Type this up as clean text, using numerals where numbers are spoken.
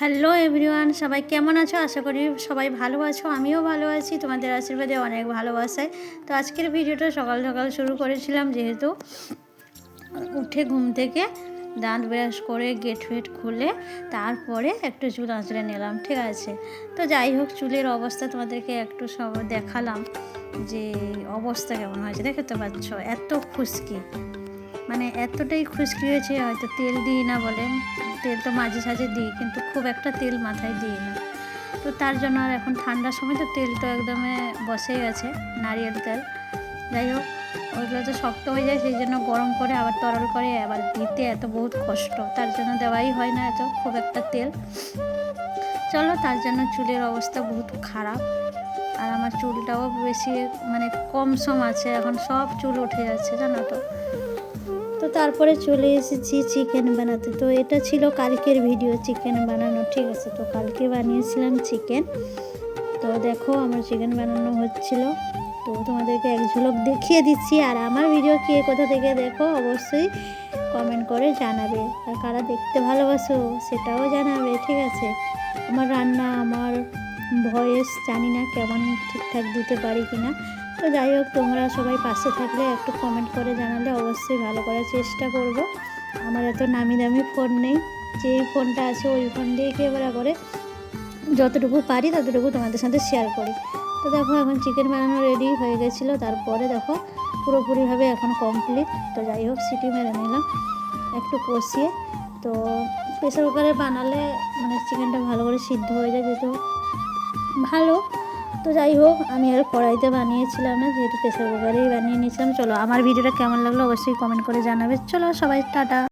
Hello everyone, সবাই কেমন আছো? আশা করি সবাই ভালো আছো। আমিও ভালো আছি, তোমাদের আশীর্বাদে অনেক ভালোবাসায়। তো আজকের ভিডিওটা সকাল সকাল শুরু করেছিলাম, যেহেতু উঠে ঘুম থেকে দাঁত ব্রাশ করে গেট ফেট খুলে তারপরে একটু চুল আঁচড়ে নিলাম, ঠিক আছে। তো যাই হোক, চুলের অবস্থা তোমাদেরকে একটু সব দেখালাম যে অবস্থা কেমন হয়েছে। দেখতে পাচ্ছ এত খুশকি, মানে এতটাই খুশকি হয়েছে, হয়তো তেল দিই না বলে। তেল তো মাঝে সাঝে দিই, কিন্তু খুব একটা তেল মাথায় দিই না। তো তার জন্য আর এখন ঠান্ডার সময় তো তেল তো একদমে বসেই গেছে, নারিয়েল তেল। যাই হোক, ওইগুলো তো শক্ত হয়ে যায়, সেই জন্য গরম করে আবার তরল করে আবার দিতে এত বহুত কষ্ট, তার জন্য দেওয়াই হয় না এত খুব একটা তেল। চলো, তার জন্য চুলের অবস্থা বহুত খারাপ। আর আমার চুলটাও বেশি মানে কম সম আছে, এখন সব চুল উঠে যাচ্ছে, জানো তো। তো তারপরে চলে এসেছি চিকেন বানাতে। তো এটা ছিল কালকের ভিডিও, চিকেন বানানো, ঠিক আছে। তো কালকে বানিয়েছিলাম চিকেন। তো দেখো আমার চিকেন বানানো হচ্ছিল, তো তোমাদেরকে এক ঝলক দেখিয়ে দিচ্ছি। আর আমার ভিডিও কে কোথা থেকে দেখো অবশ্যই কমেন্ট করে জানাবে, আর কারা দেখতে ভালোবাসো সেটাও জানাবে, ঠিক আছে। আমার রান্না, আমার ভয়েস জানি না কেমন ঠিকঠাক দিতে পারি কিনা। তো যাই হোক, তোমরা সবাই পাশে থাকলে একটু কমেন্ট করে জানালে অবশ্যই ভালো করার চেষ্টা করব। আমার এত নামি দামি ফোন নেই, যে ফোনটা আছে ওই ফোন দিয়ে ক্যামেরা করে যতটুকু পারি ততটুকু তোমাদের সাথে শেয়ার করি। তো দেখো এখন চিকেন বানানো রেডি হয়ে গেছিলো, তারপরে দেখো পুরোপুরিভাবে এখন কমপ্লিট। তো যাই হোক, সিটি মেরে নিলাম একটু কষিয়ে। তো প্রেসার কুকারে বানালে মানে চিকেনটা ভালো করে সিদ্ধ হয়ে যায়, যেহেতু ভালো। তো যাই হোক, আমি আর কড়াইতে বানিয়েছিলাম না, যেহেতু প্রেসার কুকারেই বানিয়ে নিয়েছিলাম। চলো, আমার ভিডিওটা কেমন লাগলো অবশ্যই কমেন্ট করে জানাবে। চলো সবাই টাটা।